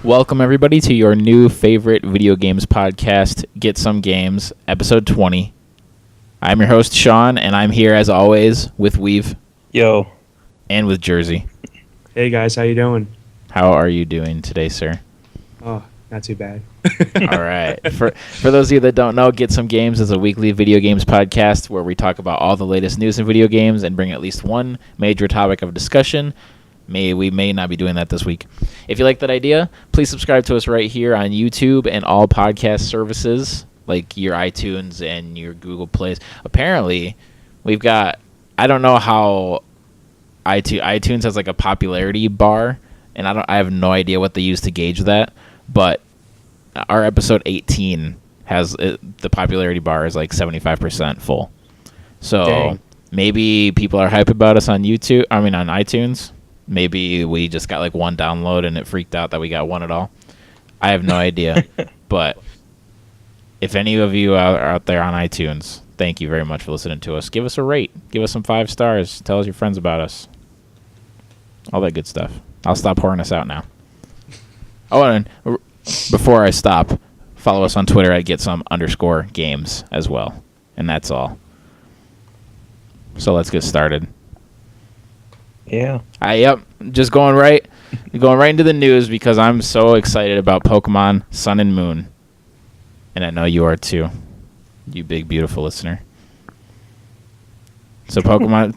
Welcome, everybody, to your new favorite video games podcast, Get Some Games, episode 20. I'm your host, Sean, and I'm here, as always, with Weave. Yo. And with Jersey. Hey, guys. How you doing? How are you doing today, sir? Oh, not too bad. All right. For those of you that don't know, Get Some Games is a weekly video games podcast where we talk about all the latest news in video games and bring at least one major topic of discussion. We may not be doing that this week. If you like that idea, please subscribe to us right here on YouTube and all podcast services like your iTunes and your Google Plays. Apparently, we've got, I don't know how iTunes has like a popularity bar, and I have no idea what they use to gauge that, but our episode 18 has the popularity bar is like 75% full. So Dang. Maybe people are hype about us on iTunes. Maybe we just got like one download and it freaked out that we got one at all. I have no idea. But if any of you are out there on iTunes, thank you very much for listening to us. Give us a rate. Give us some 5 stars. Tell us your friends about us. All that good stuff. I'll stop pouring us out now. Oh, and before I stop, follow us on Twitter at @GetSome_games as well. And that's all. So let's get started. Yeah. Yep. Just going right into the news because I'm so excited about Pokemon Sun and Moon. And I know you are too. You big, beautiful listener. So Pokemon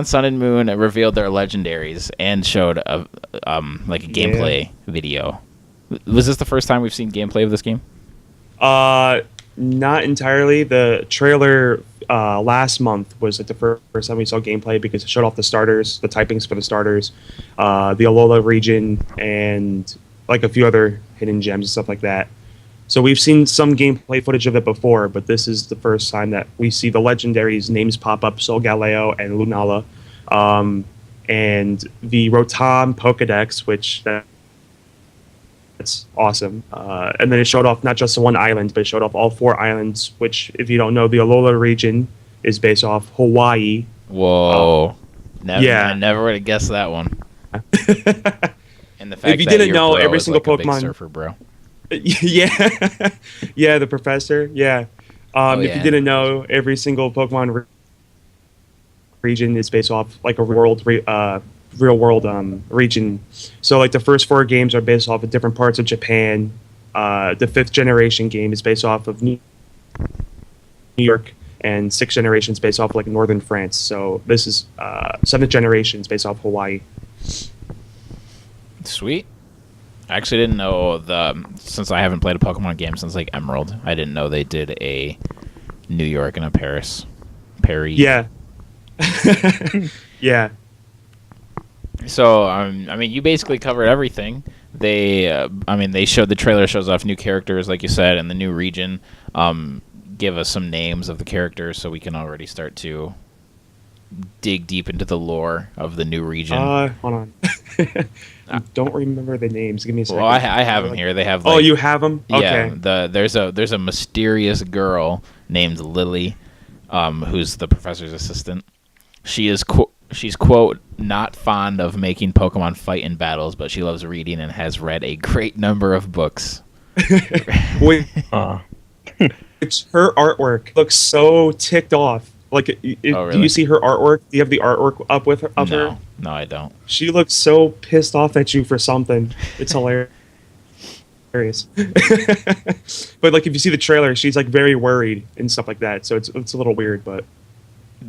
Sun and Moon revealed their legendaries and showed a gameplay video. Was this the first time we've seen gameplay of this game? Not entirely. The trailer last month was like the first time we saw gameplay because it showed off the starters, the typings for the starters, the Alola region, and like a few other hidden gems and stuff like that. So we've seen some gameplay footage of it before, but this is the first time that we see the legendaries' names pop up: Solgaleo and Lunala, and the Rotom Pokedex, which that's awesome. And then it showed off not just one island, but it showed off all 4 islands, which, if you don't know, the Alola region is based off Hawaii. Whoa. Yeah. I never would have guessed that one. And the fact If you that didn't your know, bro every is single like a big Pokemon... surfer bro. Yeah. Yeah, the professor. Yeah. If you didn't know, every single Pokemon region is based off like a real world region. So like the first 4 games are based off of different parts of Japan. The 5th generation game is based off of New York, and 6th generation is based off like northern France. So this is 7th generation is based off Hawaii. Sweet. I actually didn't know since I haven't played a Pokemon game since like Emerald. I didn't know they did a New York and a Paris. Yeah. Yeah. So, you basically covered everything. They showed the trailer shows off new characters, like you said, and the new region. Give us some names of the characters so we can already start to dig deep into the lore of the new region. Hold on. I don't remember the names. Give me a second. Well, I have them here. They have. Oh, you have them? Yeah. Okay. There's a mysterious girl named Lily, who's the professor's assistant. She's quote not fond of making Pokemon fight in battles, but she loves reading and has read a great number of books. Wait, it's her artwork looks so ticked off. Like, really? Do you see her artwork? Do you have the artwork up with her? No, I don't. She looks so pissed off at you for something. It's hilarious. But like, if you see the trailer, she's like very worried and stuff like that. So it's a little weird, but.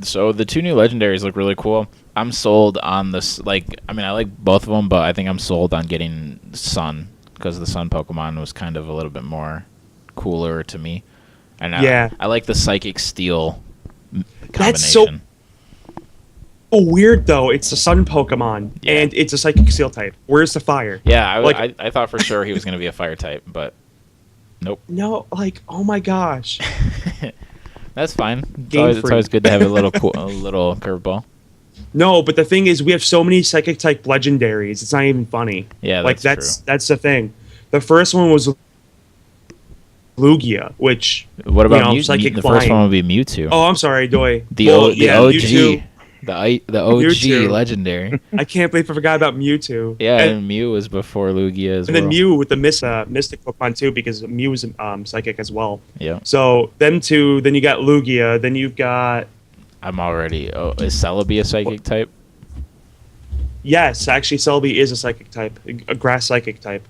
So the 2 new legendaries look really cool. I'm sold on this. I like both of them, but I think I'm sold on getting Sun because the Sun Pokemon was kind of a little bit more cooler to me. And I like the Psychic Steel combination. That's so weird, though. It's a Sun Pokemon, and it's a Psychic Steel type. Where's the fire? Yeah, I thought for sure he was going to be a fire type, but nope. No, oh my gosh. That's fine. It's always good to have a little curveball. No, but the thing is, we have so many Psychic type legendaries. It's not even funny. Yeah, that's the thing. The first one was Lugia, which what about Mewtwo? Psychic the flying. first one would be Mewtwo. Oh, I'm sorry, Doi. The OG. Mewtwo. The OG Mewtwo. legendary. I can't believe I forgot about Mewtwo. Yeah, and Mew was before Lugia as well. And then Mew with the Mystic Pokemon too, because Mew is psychic as well. Yeah. So them two, then you got Lugia, then you've got... I'm already... Oh, is Celebi a psychic type? Yes, actually Celebi is a psychic type, a grass psychic type.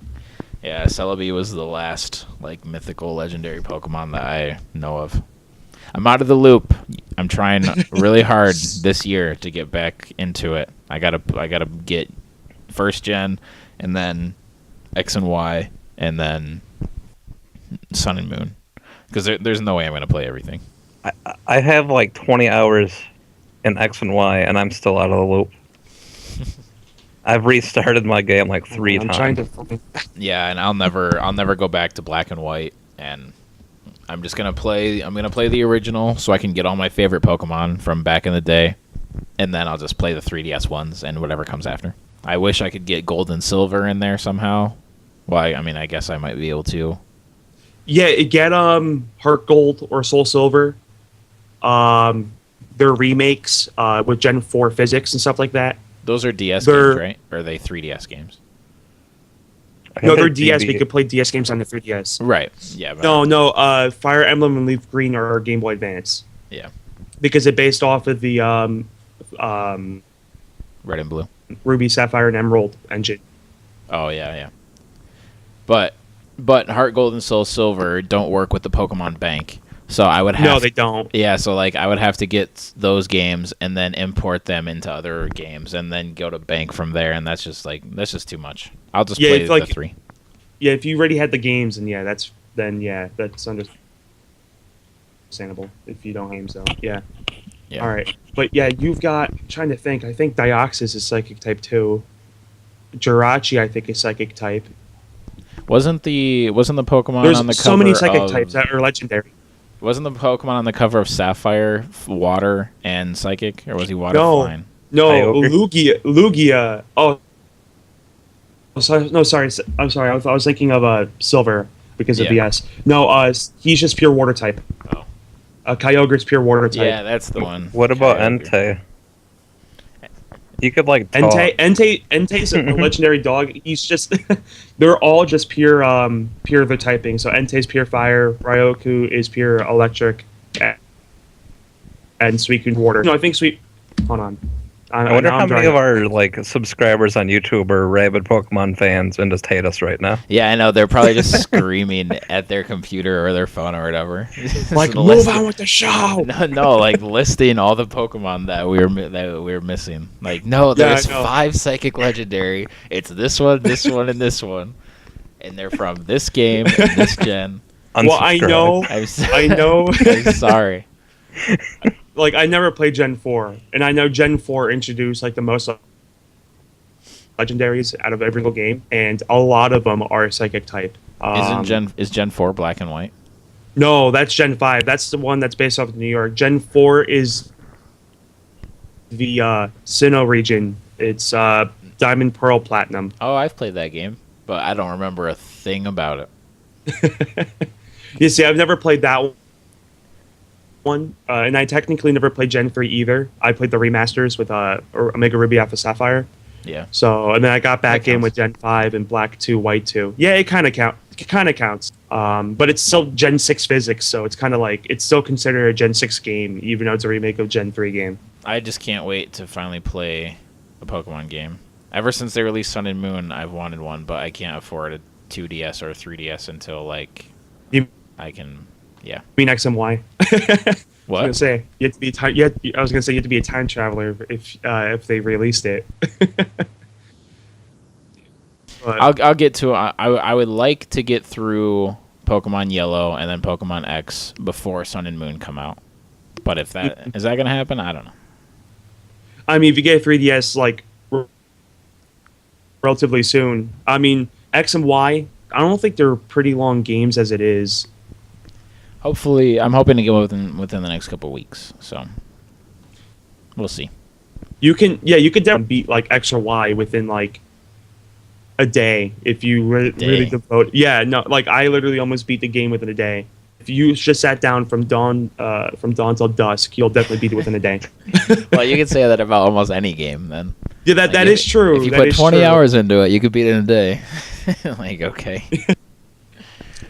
Yeah, Celebi was the last like mythical legendary Pokemon that I know of. I'm out of the loop. I'm trying really hard this year to get back into it. I gotta get first gen, and then X and Y, and then Sun and Moon, because there's no way I'm gonna play everything. I have like 20 hours in X and Y, and I'm still out of the loop. I've restarted my game like 3 times. I'm trying to... Yeah, and I'll never go back to Black and White, and I'm just gonna play the original so I can get all my favorite Pokemon from back in the day, and then I'll just play the 3DS ones and whatever comes after. I wish I could get Gold and Silver in there somehow. Well, I guess I might be able to. Yeah, get Heart Gold or Soul Silver. Their remakes with Gen 4 physics and stuff like that. Those are DS games, right? Or are they 3DS games? No, they're DS. We could play DS games on the 3DS. Right. Yeah. No. Fire Emblem and Leaf Green are Game Boy Advance. Yeah. Because it's based off of the Red and Blue. Ruby, Sapphire, and Emerald engine. Oh yeah. But Heart Gold and Soul Silver don't work with the Pokemon Bank. So I would have... No, they don't. Yeah, so like I would have to get those games and then import them into other games and then go to Bank from there, and that's just too much. I'll just play the 3. Yeah, if you already had the games, and that's understandable. If you don't have games, though, yeah. All right, but yeah, you've got... I'm trying to think. I think Deoxys is Psychic type too. Jirachi, I think, is Psychic type. Wasn't the Pokemon There's on the cover? There's so many Psychic types that are legendary. Wasn't the Pokemon on the cover of Sapphire water and psychic, or was he water flying? No, Lugia. Oh, sorry. No, sorry. I'm sorry. I was thinking of Silver because of BS. No, he's just pure water type. Oh, Kyogre's pure water type. Yeah, that's the one. What about Entei? You could like talk. Entei's a legendary dog. He's just they're all just pure the typing. So Entei's pure fire, Ryoku is pure electric, and Suicune's water. No, I think hold on. I wonder how many of our like subscribers on YouTube are rabid Pokemon fans and just hate us right now. Yeah, I know. They're probably just screaming at their computer or their phone or whatever. Like, move on with the show. No, like listing all the Pokemon that we were missing. Like, no, there's 5 Psychic Legendary. It's this one, and this one, and they're from this game and this gen. Well, I know. I'm sorry. Like, I never played Gen 4, and I know Gen 4 introduced, like, the most legendaries out of every single game, and a lot of them are Psychic type. Is Gen 4 Black and White? No, that's Gen 5. That's the one that's based off of New York. Gen 4 is the Sinnoh region. It's Diamond, Pearl, Platinum. Oh, I've played that game, but I don't remember a thing about it. You see, I've never played that one, and I technically never played Gen 3 either. I played the remasters with Omega Ruby Alpha Sapphire. Yeah. So, and then I got back in with Gen 5 and Black 2, White 2. Yeah, it kind of counts. But it's still Gen 6 physics, so it's kind of like it's still considered a Gen 6 game, even though it's a remake of Gen 3 game. I just can't wait to finally play a Pokemon game. Ever since they released Sun and Moon, I've wanted one, but I can't afford a 2DS or a 3DS until like I can. Yeah. I mean X and Y. What? I was gonna say you have to be I was gonna say you have to be a time traveler if they released it. I'll get to it. I would like to get through Pokemon Yellow and then Pokemon X before Sun and Moon come out. But if that is that gonna happen, I don't know. I mean, if you get a 3DS like relatively soon, I mean X and Y, I don't think they're pretty long games as it is. Hopefully, I'm hoping to get within the next couple of weeks. So we'll see. You could definitely beat like X or Y within like a day if you really devote. Yeah, no, like I literally almost beat the game within a day. you just sat down from dawn till dusk, you'll definitely beat it within a day. Well, you can say that about almost any game then. Yeah, that is true. If you That put is 20 true. hours into it, you could beat it in a day. Like, okay.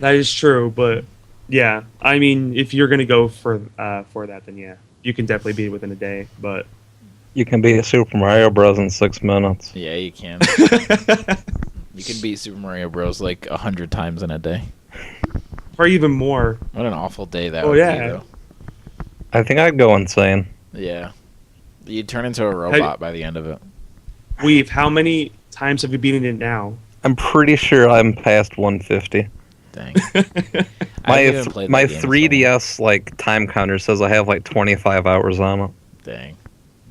That is true, but yeah, I mean, if you're gonna go for that, then yeah, you can definitely beat it within a day. But You can beat Super Mario Bros. In 6 minutes. Yeah, you can. You can beat Super Mario Bros. Like 100 times in a day. or even more. What an awful day that Oh, would yeah. be, though. I think I'd go insane. Yeah. You'd turn into a robot by the end of it. Weave, how many times have you beaten it now? I'm pretty sure I'm past 150. Dang. My I haven't even played my that game in so 3DS like time counter says I have like 25 hours on it. long. Dang.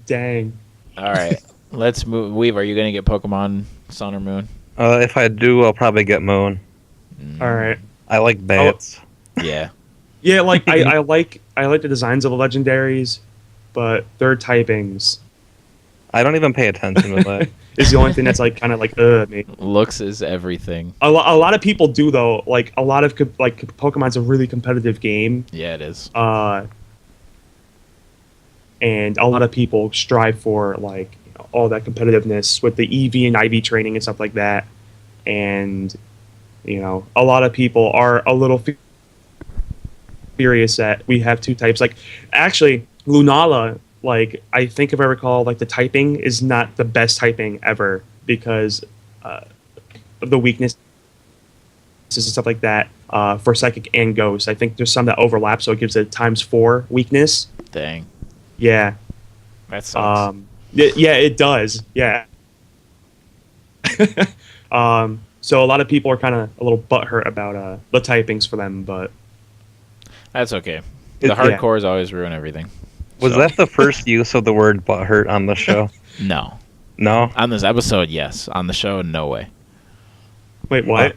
Dang. All right. Let's move. Weave, are you going to get Pokemon Sun or Moon? If I do, I'll probably get Moon. All right. I like bats. Yeah. Yeah, like I like the designs of the legendaries, but their typings I don't even pay attention to that. is the only thing that's like kind of like me. Looks is everything. A lot of people do though. Like a lot of Pokemon's a really competitive game. Yeah, it is. And a lot of people strive for like all that competitiveness with the EV and IV training and stuff like that. And a lot of people are a little furious that we have two types. Like actually, Lunala, like I think if I recall, like the typing is not the best typing ever because of the weaknesses and stuff like that for Psychic and Ghost. I think there's some that overlap, so it gives it ×4 weakness. Dang. Yeah. That sucks. Yeah, it does. Yeah. So a lot of people are kind of a little butthurt about the typings for them, but That's okay. The yeah. hardcores always ruin everything. Was So- that the first use of the word butthurt on the show? No. No? On this episode, yes. On the show, no way. wait, what?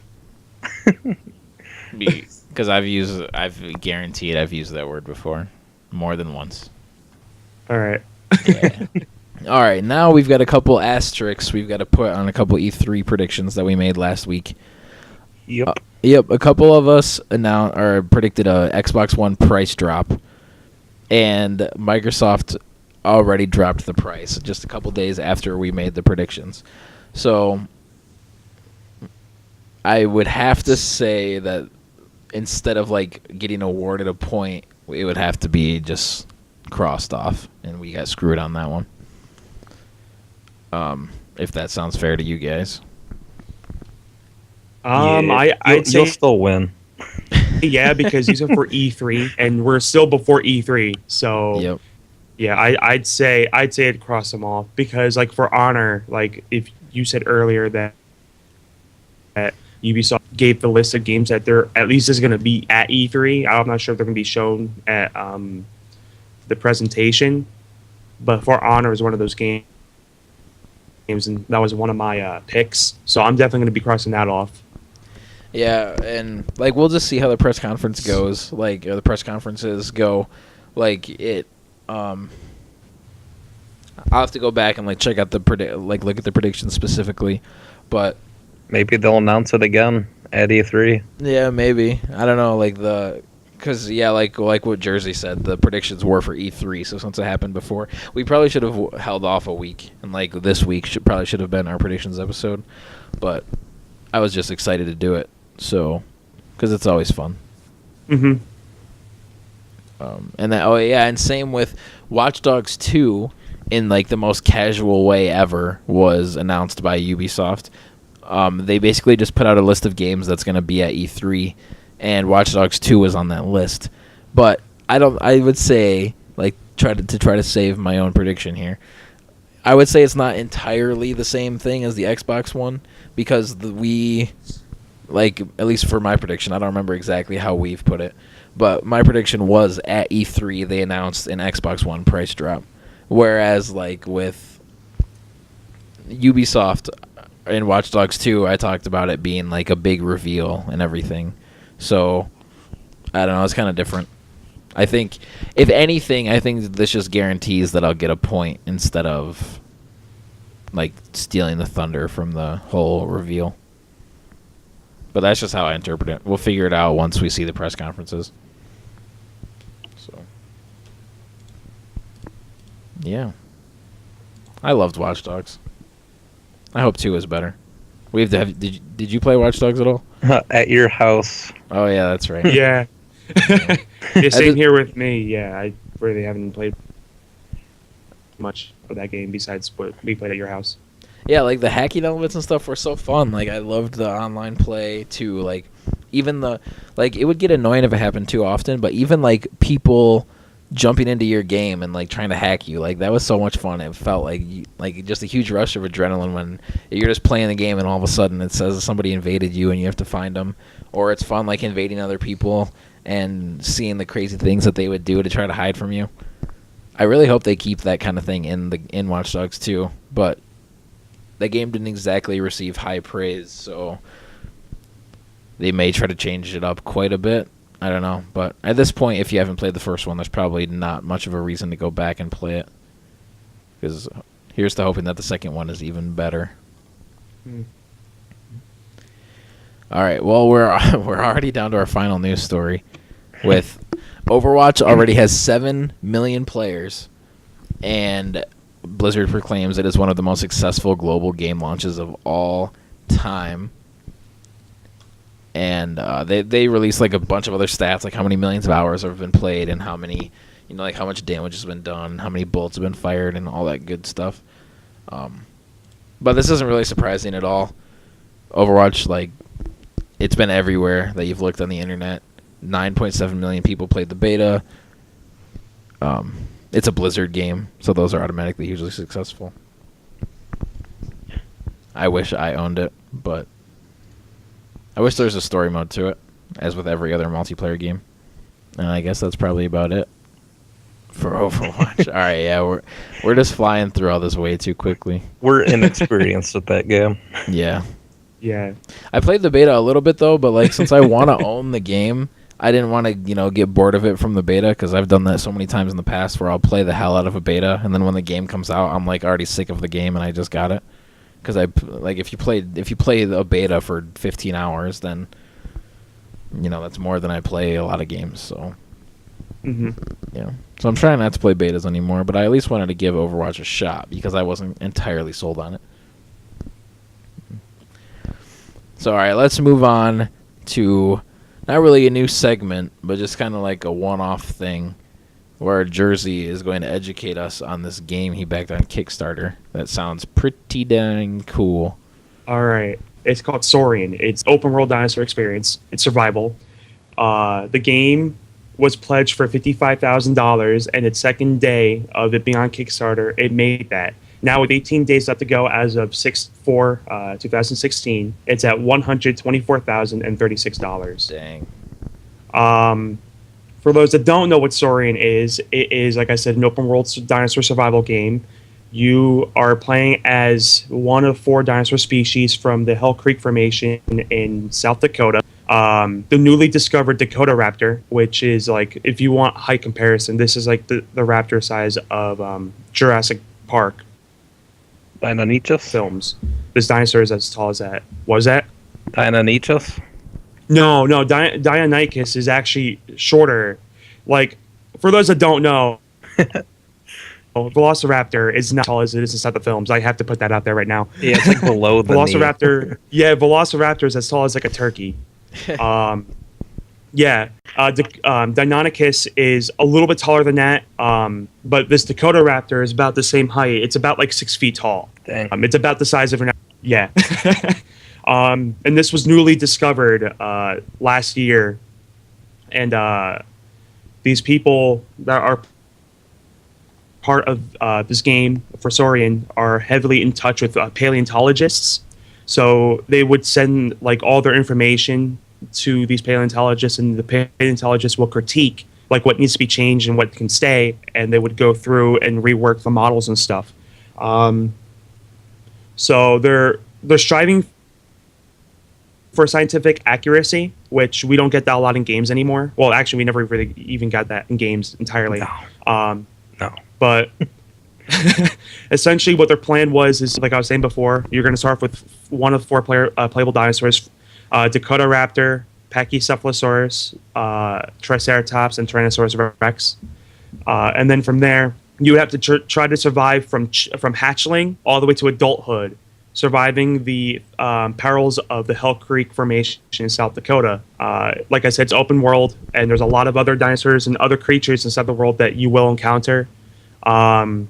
Because I've guaranteed I've used that word before. More than once. All right. Yeah. All right, now we've got a couple asterisks we've got to put on a couple E3 predictions that we made last week. Yep. Yep, a couple of us predicted a Xbox One price drop, and Microsoft already dropped the price just a couple days after we made the predictions. So I would have to say that instead of like getting awarded a point, it would have to be just crossed off, and we got screwed on that one. If that sounds fair to you guys. I'd say you'll still win. yeah, because these are for E3, and we're still before E3. So Yep. yeah, I'd say I'd cross them off because like for Honor, like if you said earlier that Ubisoft gave the list of games that they're at least is going to be at E3. I'm not sure if they're going to be shown at the presentation, but For Honor is one of those games, and that was one of my picks. So I'm definitely going to be crossing that off. Yeah, and like we'll just see how the press conference goes. Like the press conferences go, like it. I'll have to go back and like check out the look at the predictions specifically, but Maybe they'll announce it again at E3. yeah, maybe I don't know. Because yeah, like what Jersey said, the predictions were for E3. So since it happened before, we probably should have held off a week, and like this week should have been our predictions episode. But I was just excited to do it, so because it's always fun. Mm-hmm. And then and same with Watch Dogs 2 in like the most casual way ever was announced by Ubisoft. They basically just put out a list of games that's going to be at E3, and Watch Dogs 2 was on that list. But I would say like try to save my own prediction here. I would say it's not entirely the same thing as the Xbox One because at least for my prediction, I don't remember exactly how we've put it, but my prediction was at E3 they announced an Xbox One price drop, whereas like with Ubisoft in Watch Dogs 2, I talked about it being like a big reveal and everything. So I don't know, it's kind of different. I think if anything, this just guarantees that I'll get a point instead of like stealing the thunder from the whole reveal. But that's just how I interpret it. We'll figure it out once we see the press conferences. Yeah. I loved Watch Dogs. I hope 2 is better. We have to have. Did you play Watch Dogs at all? At your house. Oh yeah, that's right. Yeah. Yeah, same here with me. Yeah, I really haven't played much of that game besides what we played at your house. Yeah, like the hacking elements and stuff were so fun. Like I loved the online play too. Like even it would get annoying if it happened too often, but even like people jumping into your game and like trying to hack you, like that was so much fun. It felt like just a huge rush of adrenaline when you're just playing the game and all of a sudden it says somebody invaded you and you have to find them. Or it's fun like invading other people and seeing the crazy things that they would do to try to hide from you. I really hope they keep that kind of thing in Watch Dogs 2, but the game didn't exactly receive high praise, so they may try to change it up quite a bit. I don't know, but at this point, if you haven't played the first one, there's probably not much of a reason to go back and play it. Because here's to hoping that the second one is even better. All right, well, we're already down to our final news story. With Overwatch already has 7 million players, and Blizzard proclaims it is one of the most successful global game launches of all time. And they released like a bunch of other stats, like how many millions of hours have been played and how many, like how much damage has been done, how many bullets have been fired, and all that good stuff. But this isn't really surprising at all. Overwatch, like, it's been everywhere that you've looked on the internet. 9.7 million people played the beta. It's a Blizzard game, so those are automatically hugely successful. I wish I owned it, but I wish there was a story mode to it, as with every other multiplayer game. And I guess that's probably about it for Overwatch. All right, yeah, we're just flying through all this way too quickly. We're inexperienced at that game. Yeah. Yeah. I played the beta a little bit, though, but like since I want to own the game, I didn't want to, get bored of it from the beta, because I've done that so many times in the past where I'll play the hell out of a beta, and then when the game comes out, I'm like already sick of the game, and I just got it. Because if you play a beta for 15 hours, then that's more than I play a lot of games. So yeah, so I'm trying not to play betas anymore. But I at least wanted to give Overwatch a shot because I wasn't entirely sold on it. So all right, let's move on to not really a new segment, but just kind of like a one-off thing, where Jersey is going to educate us on this game he backed on Kickstarter. That sounds pretty dang cool. All right. It's called Saurian. It's open world dinosaur experience. It's survival. The game was pledged for $55,000, and its second day of it being on Kickstarter, it made that. Now, with 18 days left to go as of 6/4/2016, it's at $124,036. Dang. For those that don't know what Saurian is, it is, like I said, an open world dinosaur survival game. You are playing as one of 4 dinosaur species from the Hell Creek Formation in South Dakota. The newly discovered Dakota raptor, which is like, if you want height comparison, this is like the raptor size of Jurassic Park Deinonychus? films. This dinosaur is as tall as that. What was that? Deinonychus? No, Deinonychus is actually shorter. Like, for those that don't know, Velociraptor is not as tall as it is inside the films. I have to put that out there right now. Yeah, it's like below the knee. Velociraptor is as tall as like a turkey. Deinonychus is a little bit taller than that. But this Dakota raptor is about the same height. It's about like 6 feet tall. Dang. It's about the size of an... Yeah. And this was newly discovered last year. And these people that are part of this game for Saurian are heavily in touch with paleontologists. So they would send like all their information to these paleontologists, and the paleontologists will critique like what needs to be changed and what can stay, and they would go through and rework the models and stuff. So they're striving for scientific accuracy, which we don't get that a lot in games anymore. Well, actually, we never really even got that in games entirely. No. But essentially what their plan was is, like I was saying before, you're going to start with one of 4 playable dinosaurs, Dakota raptor, Pachycephalosaurus, Triceratops, and Tyrannosaurus rex. And then from there, you have to try to survive from hatchling all the way to adulthood, surviving the perils of the Hell Creek Formation in South Dakota. Like I said, it's open world, and there's a lot of other dinosaurs and other creatures inside the world that you will encounter. And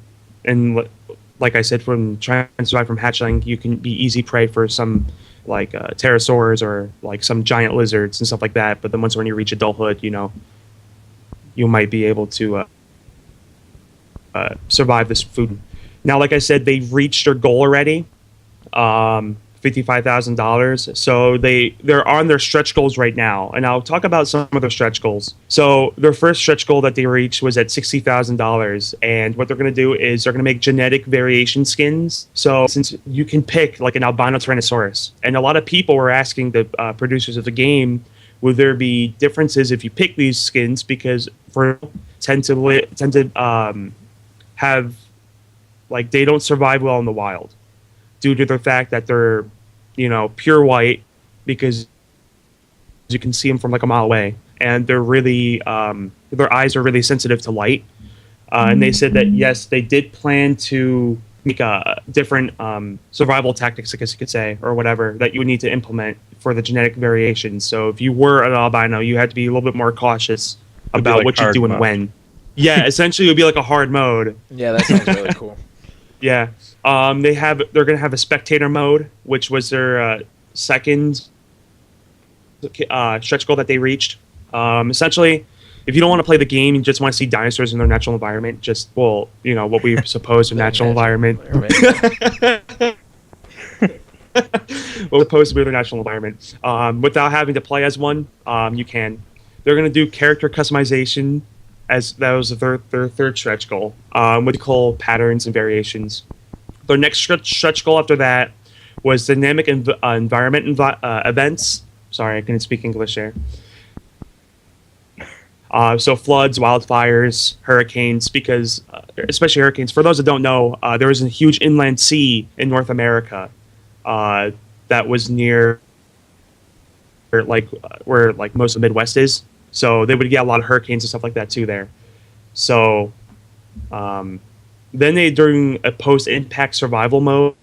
like I said, from trying to survive from hatchling, you can be easy prey for some like pterosaurs or like some giant lizards and stuff like that. But then when you reach adulthood, you might be able to survive this food. Now, like I said, they've reached their goal already, $55,000. So they're on their stretch goals right now, and I'll talk about some of their stretch goals. So their first stretch goal that they reached was at $60,000, and what they're going to do is they're going to make genetic variation skins. So since you can pick like an albino Tyrannosaurus, and a lot of people were asking the producers of the game, would there be differences if you pick these skins, because tend to have like they don't survive well in the wild due to the fact that they're pure white, because you can see them from like a mile away, and they're really their eyes are really sensitive to light. And they said that yes, they did plan to make different survival tactics, I guess you could say, or whatever, that you would need to implement for the genetic variation. So if you were an albino, you had to be a little bit more cautious about like what you do and mode. when. Yeah, essentially it would be like a hard mode. Yeah, that sounds really cool. Yeah. They're going to have a spectator mode, which was their second stretch goal that they reached. Essentially, if you don't want to play the game, you just want to see dinosaurs in their natural environment, what we suppose a natural environment. What supposed to be their natural environment. Without having to play as one, you can. They're going to do character customization, as that was their third stretch goal, what they call patterns and variations. Their next stretch goal after that was dynamic environment events. Sorry, I couldn't speak English there. So floods, wildfires, hurricanes, because especially hurricanes. For those that don't know, there was a huge inland sea in North America that was near where most of the Midwest is. So they would get a lot of hurricanes and stuff like that too there. So then they doing a post-impact survival mode.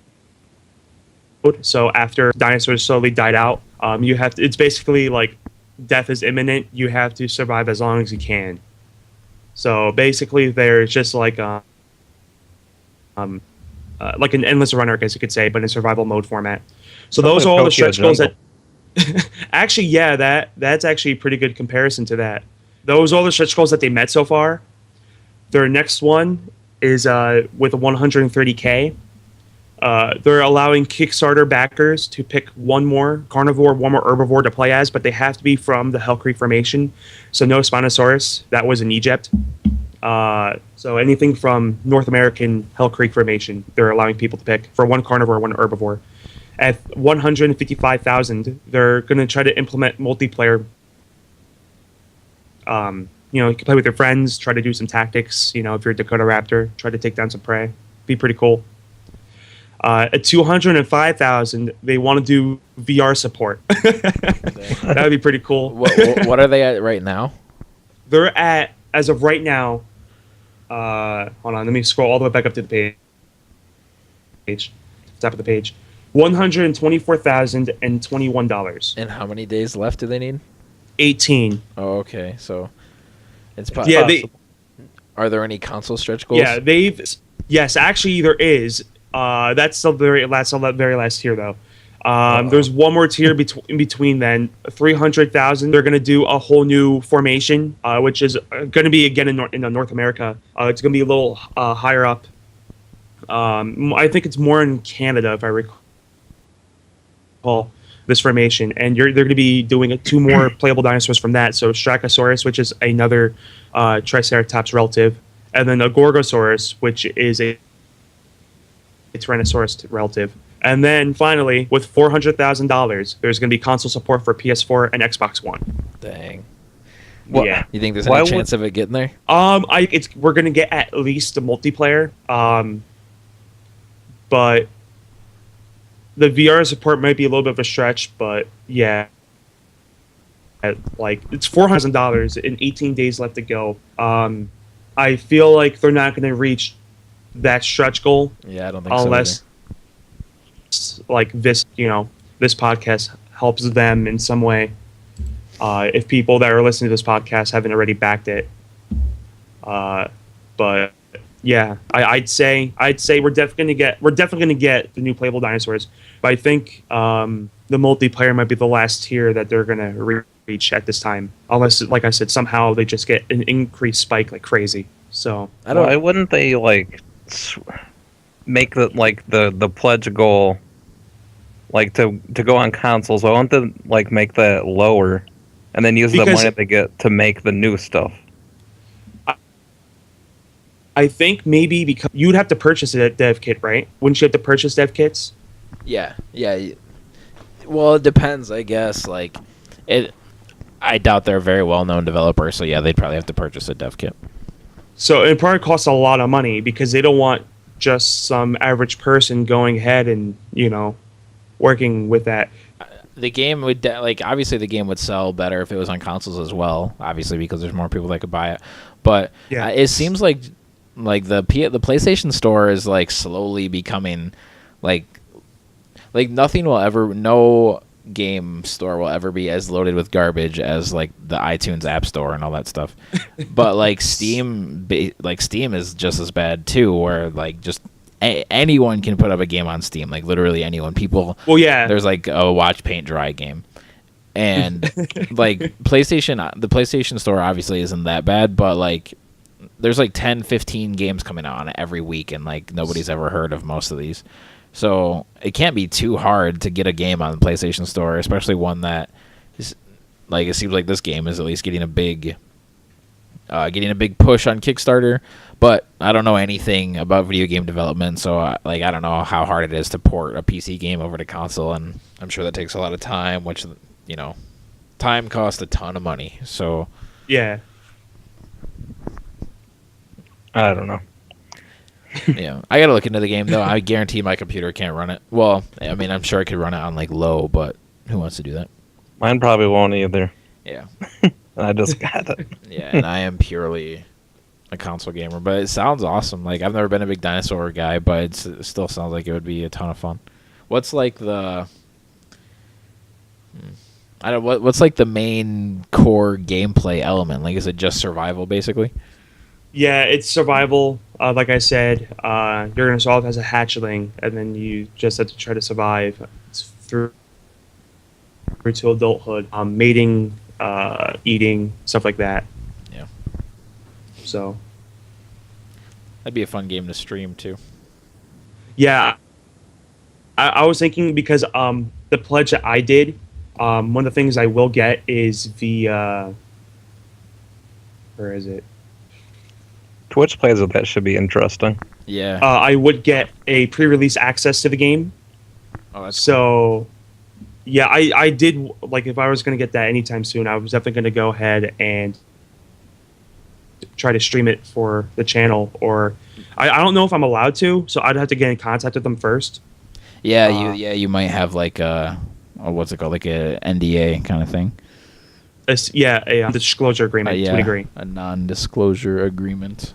So after dinosaurs slowly died out, it's basically like death is imminent. You have to survive as long as you can. So basically, there's just like an endless runner, I guess you could say, but in survival mode format. So those are all the stretch goals that. Actually, yeah, that's actually a pretty good comparison to that. Those are all the stretch goals that they met so far. Their next one is with a 130K. They're allowing Kickstarter backers to pick one more carnivore, one more herbivore to play as, but they have to be from the Hell Creek Formation. So no Spinosaurus. That was in Egypt. So anything from North American Hell Creek Formation, they're allowing people to pick for one carnivore, one herbivore. At 155,000, they're going to try to implement multiplayer. You can play with your friends, try to do some tactics. If you're a Dakota Raptor, try to take down some prey. Be pretty cool. At 205,000, they want to do VR support. That would be pretty cool. What are they at right now? They're at, as of right now, hold on, let me scroll all the way back up to the page. Top of the page. $124,021. And how many days left do they need? 18. Oh, okay. So it's possible. Yeah, are there any console stretch goals? Yeah, yes, actually there is. That's the very last tier though. There's one more tier in between then. 300,000. They're gonna do a whole new formation, which is gonna be again in North America. It's gonna be a little higher up. I think it's more in Canada if I recall this formation, and they're going to be doing two more playable dinosaurs from that. So Strachosaurus, which is another Triceratops relative, and then a Gorgosaurus, which is a Tyrannosaurus relative. And then finally, with $400,000, there's going to be console support for PS4 and Xbox One. Dang. Yeah. You think there's any chance of it getting there? We're going to get at least a multiplayer. But the VR support might be a little bit of a stretch, but yeah. It's $400,000 and 18 days left to go. I feel like they're not going to reach that stretch goal Yeah, I don't think unless like this, this podcast helps them in some way. If people that are listening to this podcast haven't already backed it, but yeah, I'd say we're definitely gonna get the new playable dinosaurs. But I think the multiplayer might be the last tier that they're gonna reach at this time, unless, like I said, somehow they just get an increased spike like crazy. So why wouldn't they make the pledge goal to go on consoles? Why won't they make that lower and then use the money they get to make the new stuff? I think maybe because you'd have to purchase a dev kit, right? Wouldn't you have to purchase dev kits? Yeah. Well, it depends, I guess. I doubt they're a very well-known developer, so yeah, they'd probably have to purchase a dev kit. So it probably costs a lot of money because they don't want just some average person going ahead and working with that. The game would obviously the game would sell better if it was on consoles as well, obviously, because there's more people that could buy it. But Yeah. It seems like the PlayStation Store is slowly becoming no game store will ever be as loaded with garbage as the iTunes App Store and all that stuff. But Steam is just as bad too, where just anyone can put up a game on Steam, literally anyone. People. Well, yeah. There's a watch paint dry game, and PlayStation. The PlayStation Store obviously isn't that bad, but there's 10, 15 games coming out on it every week, and nobody's ever heard of most of these. So it can't be too hard to get a game on the PlayStation Store, especially one that is it seems like this game is at least getting a big push on Kickstarter. But I don't know anything about video game development, so I don't know how hard it is to port a PC game over to console, and I'm sure that takes a lot of time, which time costs a ton of money. So yeah, I don't know. Yeah, I gotta look into the game though. I guarantee my computer can't run it. Well, I mean, I'm sure I could run it on low, but who wants to do that? Mine probably won't either. Yeah. I just got it. Yeah, and I am purely a console gamer, but it sounds awesome. I've never been a big dinosaur guy, but it still sounds like it would be a ton of fun. What's the what's the main core gameplay element? Is it just survival basically? Yeah, it's survival. Like I said, you're going to start off as a hatchling, and then you just have to try to survive through to adulthood, mating, eating, stuff like that. Yeah. So that'd be a fun game to stream too. Yeah, I was thinking because the pledge that I did, one of the things I will get is the where is it? Twitch plays with that should be interesting. Yeah. I would get a pre-release access to the game. Oh, that's so. Yeah, I did if I was going to get that anytime soon, I was definitely going to go ahead and try to stream it for the channel. Or I don't know if I'm allowed to, so I'd have to get in contact with them first. Yeah, you might have what's it called, a NDA kind of thing. A disclosure agreement to a degree. A non-disclosure agreement.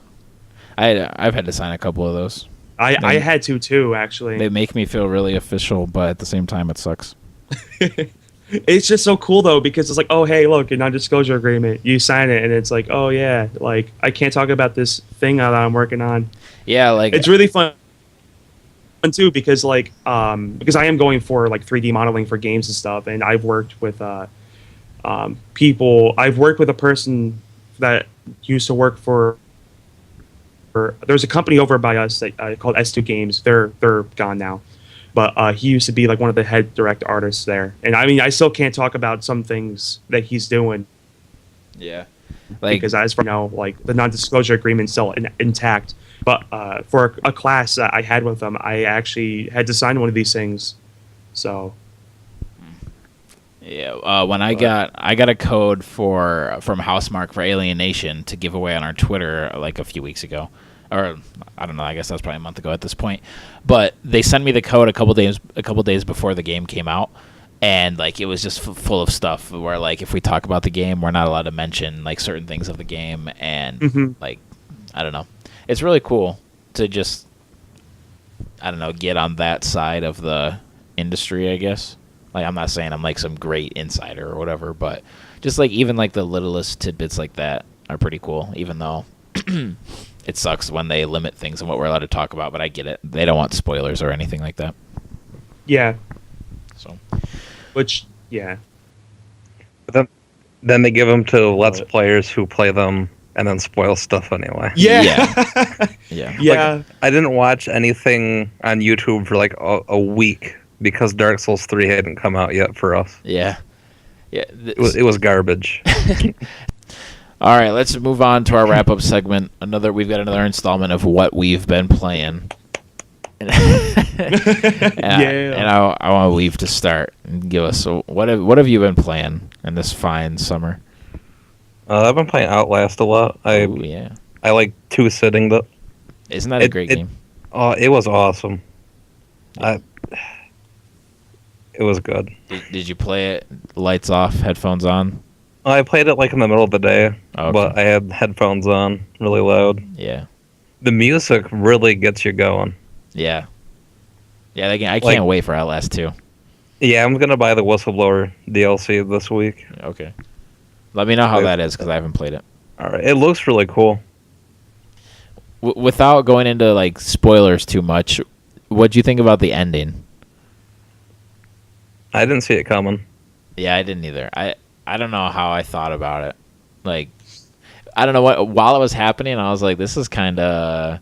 I've had to sign a couple of those. I had to too, actually. They make me feel really official, but at the same time, it sucks. It's just so cool though, because it's oh hey, look, a non-disclosure agreement. You sign it, and it's oh yeah, I can't talk about this thing that I'm working on. Yeah, it's really fun too, because because I am going for 3D modeling for games and stuff, and I've worked with people. I've worked with a person that used to work for. There's a company over by us that called S2 Games. They're gone now, but he used to be one of the head direct artists there. And I mean, I still can't talk about some things that he's doing. Yeah, because as for now, the non-disclosure agreement's still intact. But for a class that I had with him, I actually had to sign one of these things. So. Yeah, when I got a code from Housemarque for Alienation to give away on our Twitter a few weeks ago, or I don't know, I guess that was probably a month ago at this point. But they sent me the code a couple days before the game came out, and it was just full of stuff where if we talk about the game, we're not allowed to mention certain things of the game, and I don't know. It's really cool to just, I don't know, get on that side of the industry, I guess. Like, I'm not saying I'm like some great insider or whatever, but just like even like the littlest tidbits like that are pretty cool, even though it sucks when they limit things and what we're allowed to talk about, but I get it. They don't want spoilers or anything like that. Yeah. So, Which, yeah. But then they give them to Let's Players who play them and then spoil stuff anyway. Yeah. Yeah. Yeah. Like, I didn't watch anything on YouTube for like a week because Dark Souls 3 hadn't come out yet for us. Yeah. It was garbage. All right, let's move on to our wrap-up segment. We've got another installment of what we've been playing. And I want Weave to start and give us. So what have you been playing in this fine summer? I've been playing Outlast a lot. I like two-sitting the. Isn't that a great game? Oh, it was awesome. It was good. Did you play it lights off, headphones on? I played it like in the middle of the day, Okay. but I had headphones on, really loud. Yeah. The music really gets you going. Yeah. Yeah, I can't wait for Outlast 2. Yeah, I'm gonna buy the Whistleblower DLC this week. Okay. Let me know how that is, because I haven't played it. All right, it looks really cool. Without going into like spoilers too much, what'd you think about the ending? I didn't see it coming. Yeah, I didn't either. I don't know how I thought about it. Like, I don't know what. While it was happening, I was like, "This is kind of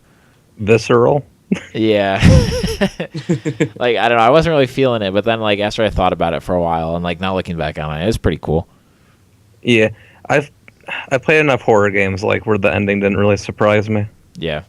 Visceral. Yeah." Like, I don't know. I wasn't really feeling it, but then like after I thought about it for a while and like now looking back on it, it was pretty cool. Yeah, I played enough horror games like where the ending didn't really surprise me. Yeah.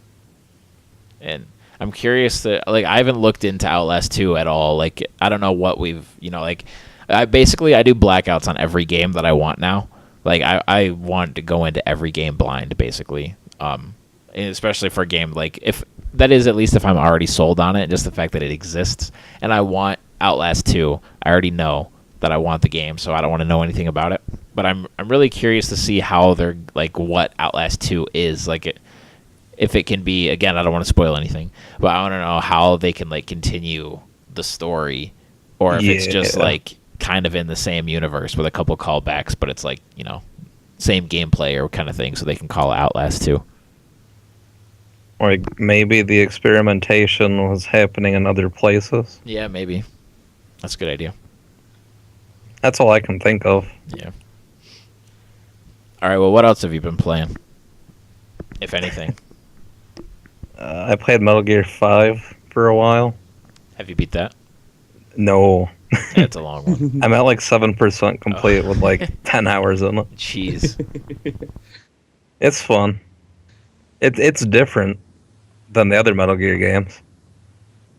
And I'm curious to like I haven't looked into Outlast 2 at all. Like I don't know what we've like. I do blackouts on every game that I want now. Like I want to go into every game blind basically. And especially for a game like if that is at least if I'm already sold on it, just the fact that it exists and I want Outlast 2. I already know that I want the game, so I don't want to know anything about it. But I'm really curious to see how they're like what Outlast 2 is like. If it can be again, I don't want to spoil anything, but I want to know how they can like continue the story, or if it's just like kind of in the same universe with a couple callbacks, but it's like same gameplay or kind of thing, so they can call it Outlast 2. Or like maybe the experimentation was happening in other places. Yeah, maybe. That's a good idea. That's all I can think of. Yeah. All right. Well, what else have you been playing, if anything? I played Metal Gear 5 for a while. Have you beat that? No. Yeah, it's a long one. I'm at like 7% complete with like 10 hours in it. Jeez. It's fun. It's different than the other Metal Gear games.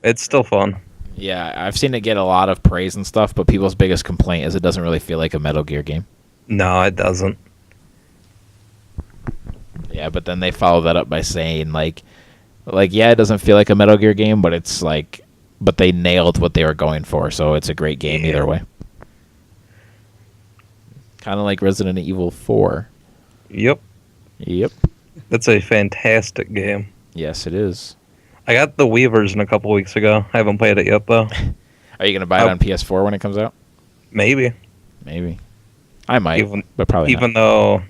It's still fun. Yeah, I've seen it get a lot of praise and stuff, but people's biggest complaint is it doesn't really feel like a Metal Gear game. No, it doesn't. Yeah, but then they follow that up by saying like yeah, it doesn't feel like a Metal Gear game, but it's like, but they nailed what they were going for, so it's a great game either way. Kind of like Resident Evil 4. Yep. That's a fantastic game. Yes, it is. I got the Wii version a couple weeks ago. I haven't played it yet, though. Are you going to buy it on PS4 when it comes out? Maybe. I might, but probably even though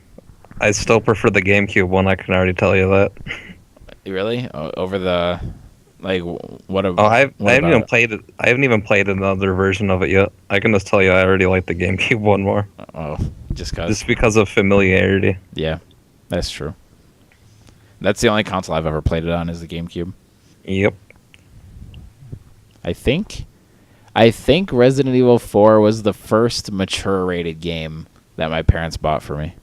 I still prefer the GameCube one, I can already tell you that. Really? Over the like what? I haven't even played it. I haven't even played another version of it yet. I can just tell you, I already like the GameCube one more. Oh, just because of familiarity. Yeah, that's true. That's the only console I've ever played it on is the GameCube. Yep. I think Resident Evil 4 was the first mature rated game that my parents bought for me.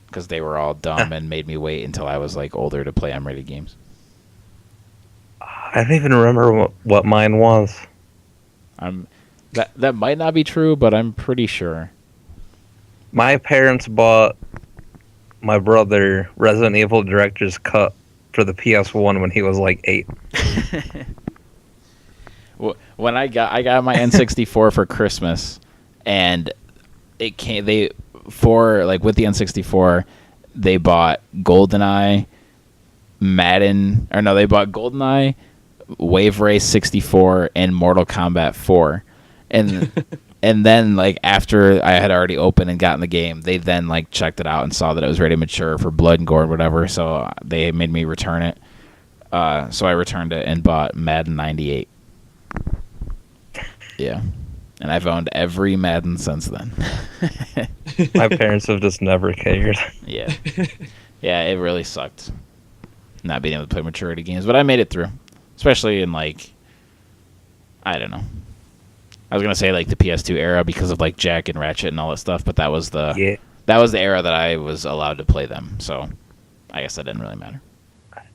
Because they were all dumb and made me wait until I was like older to play M-rated games. I don't even remember what mine was. That might not be true, but I'm pretty sure. My parents bought my brother Resident Evil Director's Cut for the PS1 when he was like 8. When I got my N64 for Christmas, and it came with the N64, they bought GoldenEye, Madden, or no, they bought GoldenEye, Wave Race 64, and Mortal Kombat 4, and and then like after I had already opened and gotten the game, they then like checked it out and saw that it was ready to mature for blood and gore and whatever. So they made me return it. So I returned it and bought Madden 98. Yeah, and I've owned every Madden since then. My parents have just never cared. Yeah, yeah, it really sucked not being able to play maturity games, but I made it through, especially in like, I don't know. I was gonna say like the PS2 era because of like Jack and Ratchet and all that stuff, but that was the era that I was allowed to play them. So I guess that didn't really matter.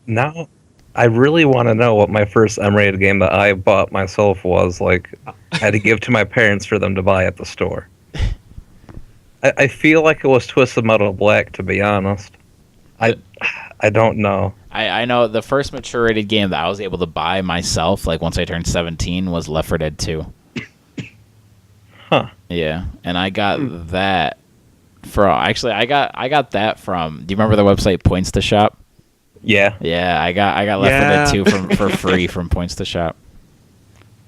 Now, I really want to know what my first M-rated game that I bought myself was. Like, I had to give to my parents for them to buy at the store. I feel like it was Twisted Metal Black, to be honest. I don't know. I know the first mature-rated game that I was able to buy myself, like once I turned 17, was Left 4 Dead 2. Huh. Yeah, and I got that from I got that from. Do you remember the website Points to Shop? Yeah. Yeah, I got Left 4 Dead 2 for free from Points to Shop.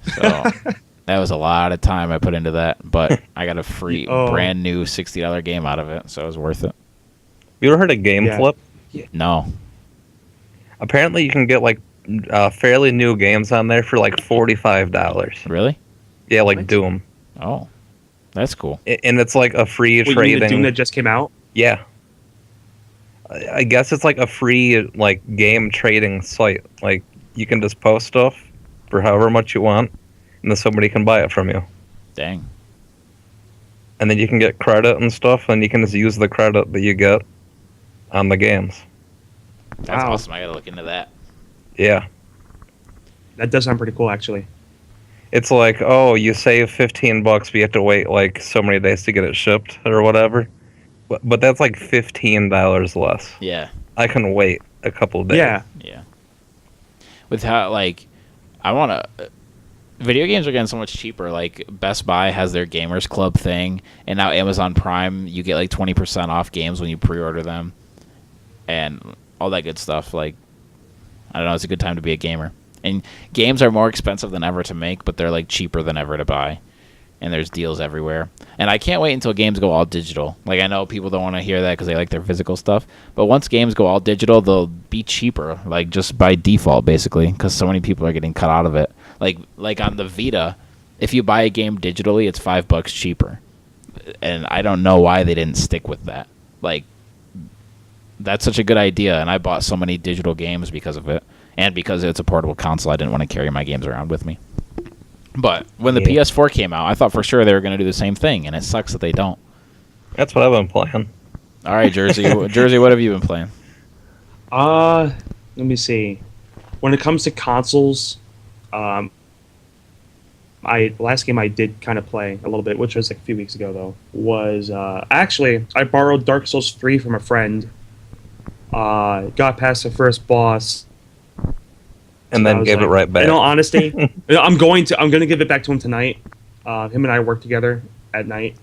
So that was a lot of time I put into that, but I got a free brand new $60 game out of it, so it was worth it. You ever heard of Game Flip? No. Apparently, you can get like fairly new games on there for like $45. Really? Yeah, like Doom. Oh, that's cool. And it's like a free Wait, trading. You mean the Doom that just came out? Yeah. I guess it's like a free like game trading site. Like you can just post stuff for however much you want, and then somebody can buy it from you. Dang. And then you can get credit and stuff, and you can just use the credit that you get on the games. That's awesome. I gotta look into that. Yeah. That does sound pretty cool, actually. It's like, oh, you save $15, but you have to wait like so many days to get it shipped or whatever. But that's like $15 less. Yeah. I can wait a couple of days. Yeah. Yeah. With how like, I want to. Video games are getting so much cheaper. Like Best Buy has their Gamers Club thing, and now Amazon Prime, you get like 20% off games when you pre-order them, and all that good stuff. Like, I don't know, it's a good time to be a gamer. And games are more expensive than ever to make, but they're like cheaper than ever to buy. And there's deals everywhere. And I can't wait until games go all digital. Like, I know people don't want to hear that because they like their physical stuff. But once games go all digital, they'll be cheaper, like just by default, basically, because so many people are getting cut out of it. Like on the Vita, if you buy a game digitally, it's $5 cheaper. And I don't know why they didn't stick with that. Like, that's such a good idea. And I bought so many digital games because of it. And because it's a portable console, I didn't want to carry my games around with me. But when the PS4 came out, I thought for sure they were going to do the same thing, and it sucks that they don't. That's what I've been playing. All right, Jersey. Jersey, what have you been playing? Let me see. When it comes to consoles, last game I did kind of play a little bit, which was like a few weeks ago though, was actually I borrowed Dark Souls 3 from a friend. Got past the first boss. And then gave it right back. In all honesty, I'm going to give it back to him tonight. Him and I work together at night,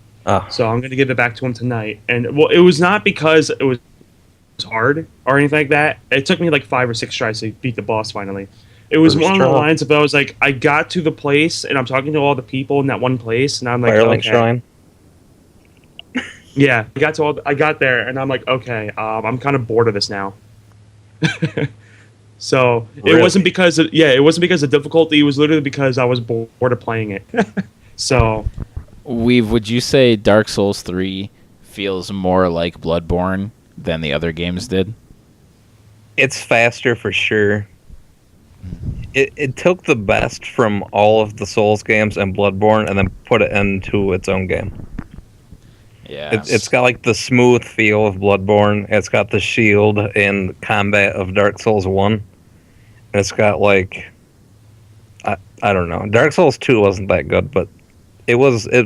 so I'm going to give it back to him tonight. And well, it was not because it was hard or anything like that. It took me like 5 or 6 tries to beat the boss finally. It was one of the lines of I was like, I got to the place and I'm talking to all the people in that one place, and I'm like, Firelink Shrine. Yeah, I got there, and I'm like, okay, I'm kind of bored of this now. So it wasn't because of difficulty. It was literally because I was bored of playing it. So, would you say Dark Souls 3 feels more like Bloodborne than the other games did? It's faster for sure. It took the best from all of the Souls games and Bloodborne, and then put it into its own game. Yeah, it's got like the smooth feel of Bloodborne. It's got the shield and combat of Dark Souls 1. And it's got like, I don't know. Dark Souls 2 wasn't that good, but it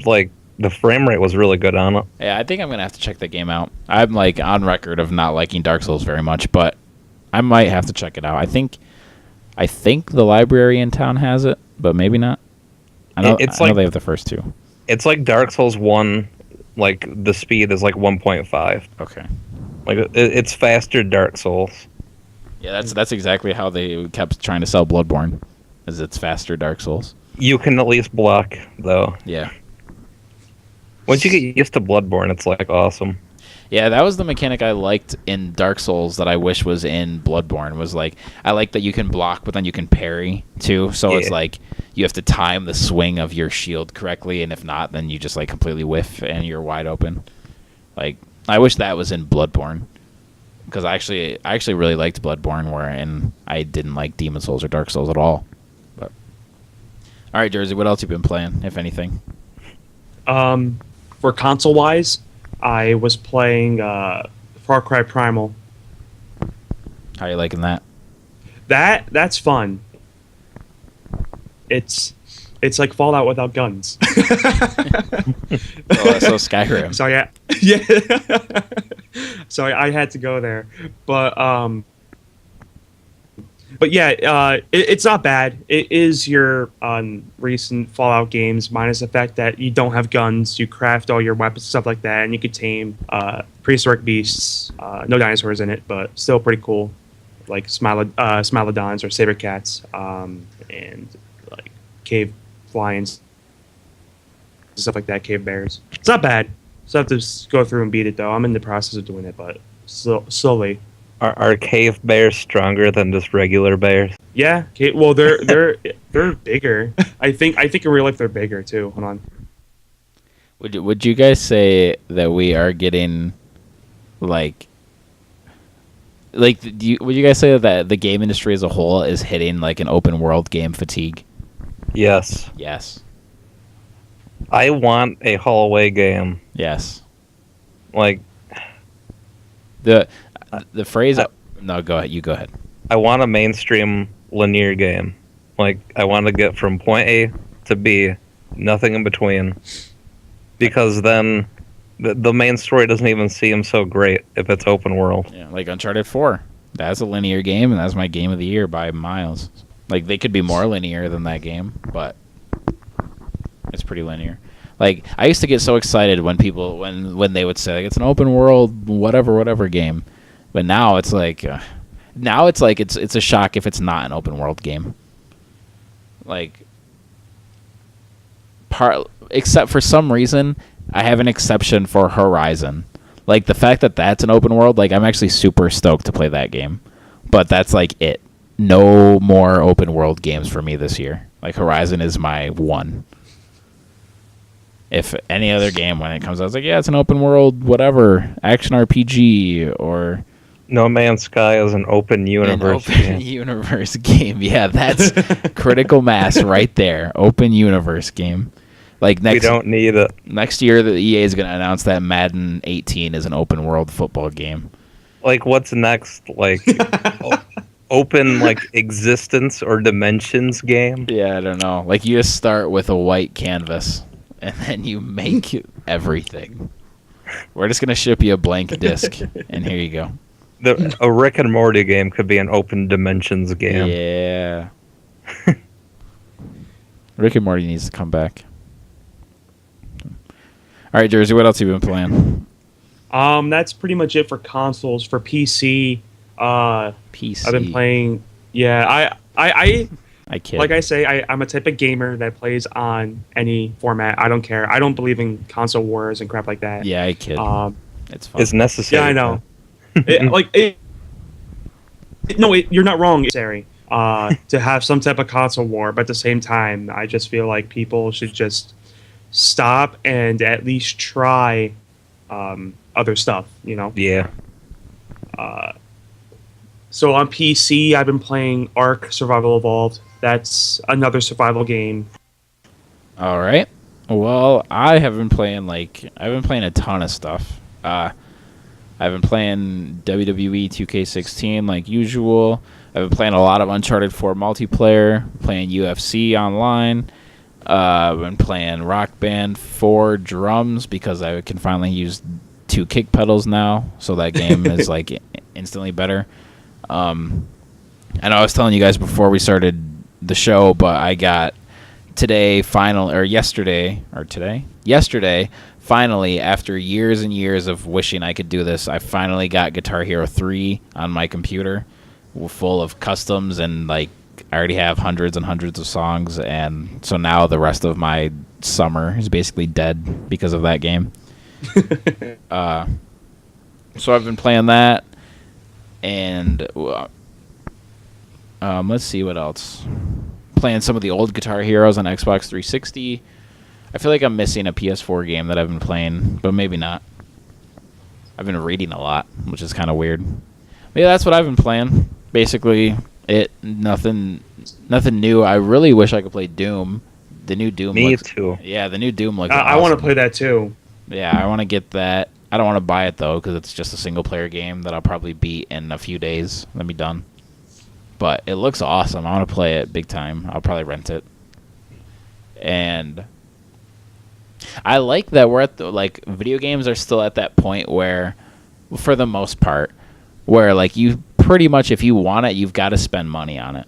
like the frame rate was really good on it. Yeah, I think I'm gonna have to check that game out. I'm like on record of not liking Dark Souls very much, but I might have to check it out. I think the library in town has it, but maybe not. I know they have the first 2. It's like Dark Souls 1. Like the speed is like 1.5. Okay. Like it's faster Dark Souls. Yeah, that's exactly how they kept trying to sell Bloodborne, as it's faster Dark Souls. You can at least block, though. Yeah. Once you get used to Bloodborne, it's like awesome. Yeah, that was the mechanic I liked in Dark Souls that I wish was in Bloodborne. Was like, I like that you can block, but then you can parry too. So it's like you have to time the swing of your shield correctly, and if not, then you just like completely whiff and you're wide open. Like, I wish that was in Bloodborne, because I actually really liked Bloodborne, and I didn't like Demon Souls or Dark Souls at all. But all right, Jersey, what else you been playing, if anything? For console wise, I was playing Far Cry Primal. How are you liking that? That's fun. It's like Fallout without guns. So Skyrim. So yeah. So I had to go there, but yeah, it's not bad. It is your recent Fallout games, minus the fact that you don't have guns. You craft all your weapons, stuff like that, and you could tame prehistoric beasts. No dinosaurs in it, but still pretty cool, like Smilodons or saber cats, and like cave lions, stuff like that, cave bears. It's not bad. So I have to go through and beat it, though. I'm in the process of doing it, but slowly. Are cave bears stronger than just regular bears? Yeah. Well, they're bigger. I think in real life they're bigger too. Hold on. Would you guys say that we are getting would you guys say that the game industry as a whole is hitting like an open world game fatigue? Yes. Yes. I want a hallway game. Yes. Like the phrase. No, go ahead. You go ahead. I want a mainstream linear game. Like, I want to get from point A to B, nothing in between. Because then the main story doesn't even seem so great if it's open world. Yeah, like Uncharted 4. That's a linear game, and that's my game of the year by miles. Like, they could be more linear than that game, but it's pretty linear. Like, I used to get so excited when people when they would say like, it's an open world whatever game. But now it's like it's a shock if it's not an open world game. Like, except for some reason, I have an exception for Horizon. Like, the fact that that's an open world, like, I'm actually super stoked to play that game. But that's like it. No more open world games for me this year. Like, Horizon is my one. If any other game, when it comes out, it's like, yeah, it's an open world, whatever, action RPG, or No Man's Sky is an open universe game. Universe game. Yeah, that's critical mass right there. Open universe game. Like, We don't need it. next year, the EA is going to announce that Madden 18 is an open world football game. Like, what's next? Like, open, like, existence or dimensions game? Yeah, I don't know. Like, you just start with a white canvas, and then you make everything. We're just going to ship you a blank disc, and here you go. A Rick and Morty game could be an open dimensions game. Yeah. Rick and Morty needs to come back. All right, Jersey, what else have you been playing? That's pretty much it for consoles. For PC, PC. I've been playing. Yeah, I kid. like I say, I'm a type of gamer that plays on any format. I don't care. I don't believe in console wars and crap like that. Yeah, I kid. It's fun. It's necessary. Yeah, I know. You're not wrong. It's necessary to have some type of console war, but at the same time, I just feel like people should just stop and at least try other stuff. You know? Yeah. So on PC, I've been playing Ark Survival Evolved. That's another survival game. All right. Well, I've been playing a ton of stuff. I've been playing WWE 2K16 like usual. I've been playing a lot of Uncharted 4 multiplayer, playing UFC online. I've been playing Rock Band 4 drums because I can finally use 2 kick pedals now, so that game is like instantly better. I know I was telling you guys before we started the show, but I got yesterday, finally, after years and years of wishing I could do this, I finally got Guitar Hero 3 on my computer, full of customs, and like I already have hundreds and hundreds of songs, and so now the rest of my summer is basically dead because of that game. So I've been playing that, and let's see what else. Playing some of the old Guitar Heroes on Xbox 360. I feel like I'm missing a PS4 game that I've been playing, but maybe not. I've been reading a lot, which is kind of weird. But yeah, that's what I've been playing. Basically, nothing new. I really wish I could play Doom. The new Doom. Me too. Yeah, the new Doom looks. I awesome. want to play that too. Yeah, I want to get that. I don't want to buy it though because it's just a single player game that I'll probably beat in a few days. Then be done. But it looks awesome. I want to play it big time. I'll probably rent it. And I like that we're at the, like, video games are still at that point where, for the most part, where like you pretty much, if you want it, you've got to spend money on it.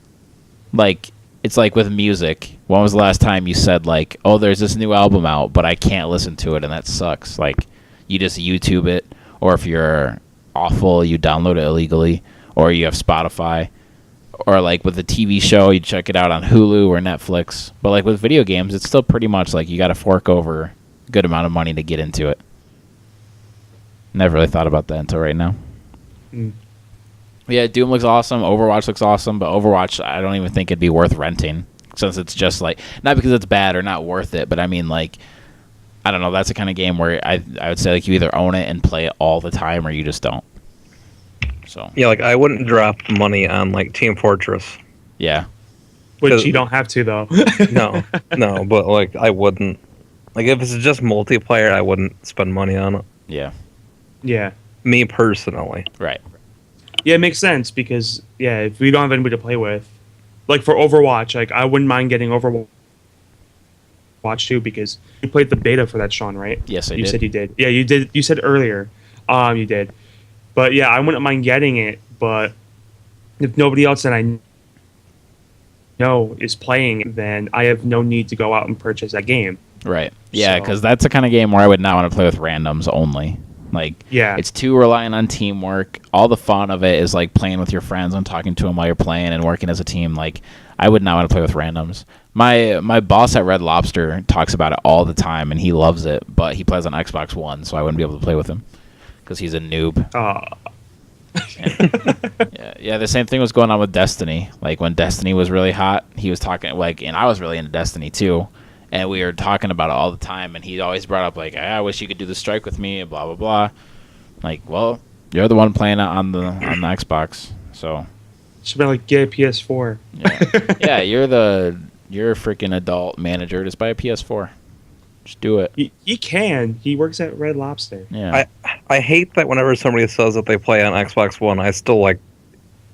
Like, it's like with music. When was the last time you said like, oh, there's this new album out, but I can't listen to it, and that sucks? Like, you just YouTube it, or if you're awful, you download it illegally, or you have Spotify. Or like with a TV show, you check it out on Hulu or Netflix. But like with video games, it's still pretty much like you got to fork over a good amount of money to get into it. Never really thought about that until right now. Yeah, Doom looks awesome. Overwatch looks awesome. But Overwatch, I don't even think it'd be worth renting. Since it's just like, not because it's bad or not worth it, but I mean like, I don't know. That's the kind of game where I would say like you either own it and play it all the time or you just don't. So Yeah, like I wouldn't drop money on like Team Fortress. yeah. Which you don't have to though. No, but like I wouldn't. Like if it's just multiplayer, I wouldn't spend money on it. Yeah. Yeah. Me personally. Right. Yeah, it makes sense because if we don't have anybody to play with, like for Overwatch, like I wouldn't mind getting Overwatch 2 because you played the beta for that, Sean, right? Yes, I You did. said you did. Yeah, you did. You said earlier, you did. But yeah, I wouldn't mind getting it. But if nobody else that I know is playing, then I have no need to go out and purchase that game. Right. Yeah, So- because that's the kind of game where I would not want to play with randoms only. Like, Yeah. it's too reliant on teamwork. All the fun of it is like playing with your friends and talking to them while you're playing and working as a team. Like, I would not want to play with randoms. My boss at Red Lobster talks about it all the time, and he loves it. But he plays on Xbox One, so I wouldn't be able to play with him because he's a noob. Yeah, the same thing was going on with Destiny. Like when Destiny was really hot, he was talking like, and I was really into Destiny too, and we were talking about it all the time. And he always brought up like, I wish you could do the strike with me, blah blah blah. Like, well, you're the one playing it on the Xbox, so Should be like get a PS4. yeah, you're a freaking adult manager. Just buy a PS4. Just do it. He can. He works at Red Lobster. Yeah. I hate that whenever somebody says that they play on Xbox One, I still like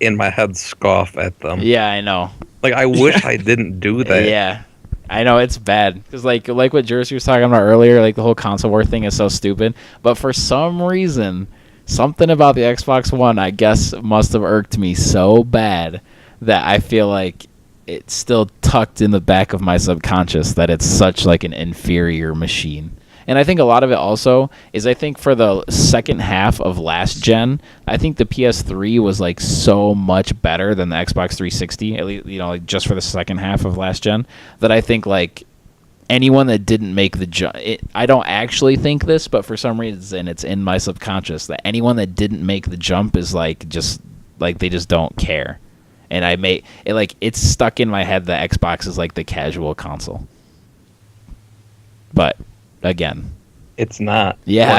in my head scoff at them. Yeah, I know. Like I wish I didn't do that. Yeah, I know it's bad because like what Jersey was talking about earlier, like the whole console war thing is so stupid. But for some reason, something about the Xbox One, I guess, must have irked me so bad that I feel like it's still tucked in the back of my subconscious that it's such like an inferior machine. And I think a lot of it also is I think for the second half of last gen, I think the PS3 was like so much better than the Xbox 360, at least, like just for the second half of last gen, that I think like anyone that didn't make the jump, I don't actually think this, but for some reason it's in my subconscious that anyone that didn't make the jump is like just like they just don't care. And it's stuck in my head that Xbox is like the casual console. But again, It's not. yeah.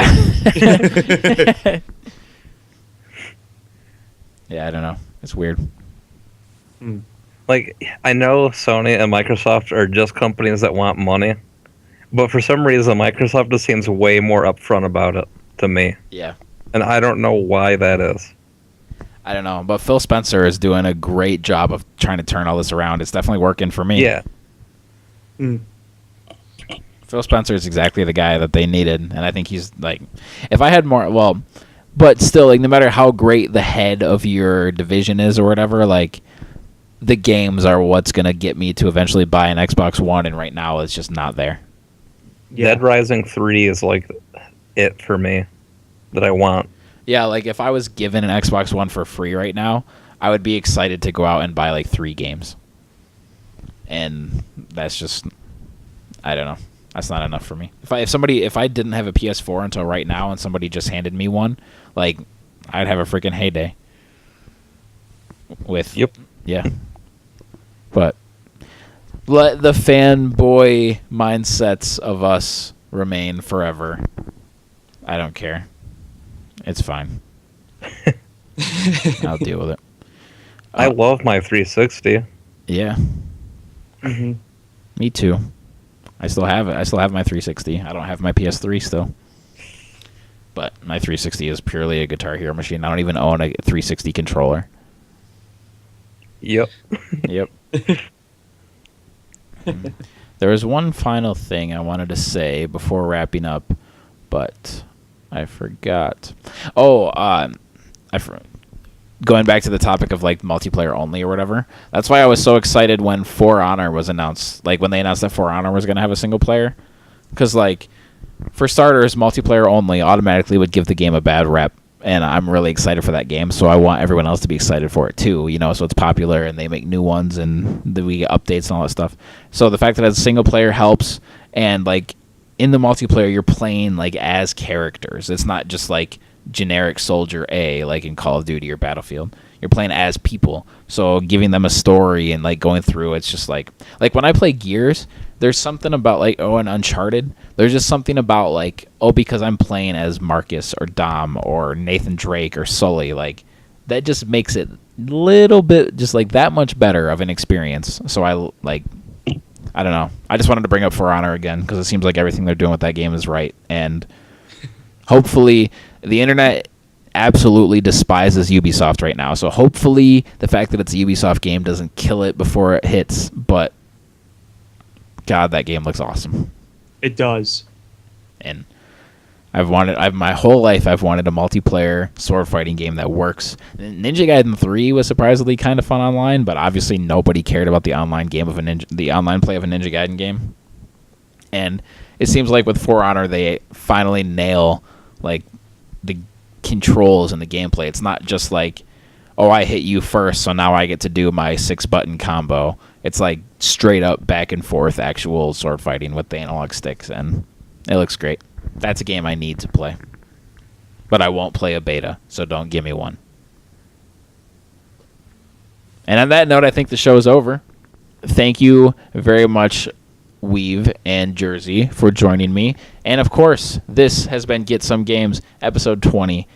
Yeah, I don't know. It's weird. Like I know Sony and Microsoft are just companies that want money, but for some reason Microsoft just seems way more upfront about it to me. Yeah. And I don't know why that is. I don't know, but Phil Spencer is doing a great job of trying to turn all this around. It's definitely working for me. Yeah. Phil Spencer is exactly the guy that they needed, and I think he's like, if I had more, well, but still, like, no matter how great the head of your division is or whatever, like, the games are what's gonna get me to eventually buy an Xbox One, and right now it's just not there. Yeah. Dead Rising 3 is like it for me that I want. Yeah, like if I was given an Xbox One for free right now, I would be excited to go out and buy like 3 games. And that's just, I don't know. That's not enough for me. If I didn't have a PS4 until right now and somebody just handed me one, like, I'd have a freaking heyday. Yep. Yeah. But let the fanboy mindsets of us remain forever. I don't care. It's fine. I'll deal with it. I love my 360. Yeah. Mm-hmm. Me too. I still have it. I still have my 360. I don't have my PS3 still. But my 360 is purely a Guitar Hero machine. I don't even own a 360 controller. Yep. Yep. There was one final thing I wanted to say before wrapping up, but I forgot. Going back to the topic of like multiplayer only or whatever. That's why I was so excited when For Honor was announced. Like when they announced that For Honor was going to have a single player, because like for starters, multiplayer only automatically would give the game a bad rep, and I'm really excited for that game. So I want everyone else to be excited for it too. You know, so it's popular and they make new ones and we get updates and all that stuff. So the fact that it's single player helps, and like in the multiplayer you're playing like as characters. It's not just like generic soldier A like in Call of Duty or Battlefield. You're playing as people, so giving them a story and like going through, it's just like when I play Gears, there's something about like and Uncharted, there's just something about like because I'm playing as Marcus or Dom or Nathan Drake or Sully, like that just makes it a little bit just like that much better of an experience. So I don't know, I just wanted to bring up For Honor again because it seems like everything they're doing with that game is right, and hopefully the internet absolutely despises Ubisoft right now. So hopefully the fact that it's a Ubisoft game doesn't kill it before it hits. But God, that game looks awesome. It does. And my whole life I've wanted a multiplayer sword fighting game that works. Ninja Gaiden 3 was surprisingly kind of fun online, but obviously nobody cared about the online play of a Ninja Gaiden game. And it seems like with For Honor they finally nail like the controls and the gameplay. It's not just like, I hit you first, so now I get to do my 6-button combo. It's like straight up back and forth actual sword fighting with the analog sticks, and it looks great. That's a game I need to play. But I won't play a beta, so don't give me one. And on that note, I think the show is over. Thank you very much, Weave and Jersey, for joining me. And of course, this has been Get Some Games, episode 20.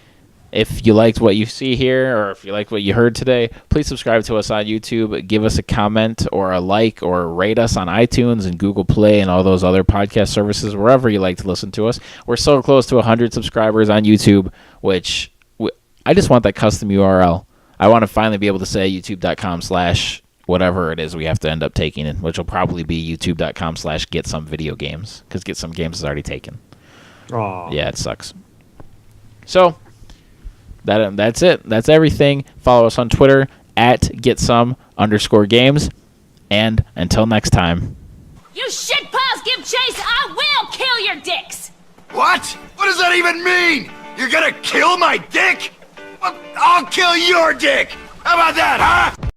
If you liked what you see here, or if you liked what you heard today, please subscribe to us on YouTube, give us a comment or a like, or rate us on iTunes and Google Play and all those other podcast services, wherever you like to listen to us. We're so close to 100 subscribers on YouTube, which I just want that custom URL. I want to finally be able to say youtube.com/whatever it is we have to end up taking it, which will probably be youtube.com/getsomevideogames, because Get Some Games is already taken. Aww. Yeah, it sucks. So that's it. That's everything. Follow us on Twitter @GetSome_games. And until next time. You shitpaws give chase, I will kill your dicks! What? What does that even mean? You're gonna kill my dick? Well, I'll kill your dick! How about that, huh?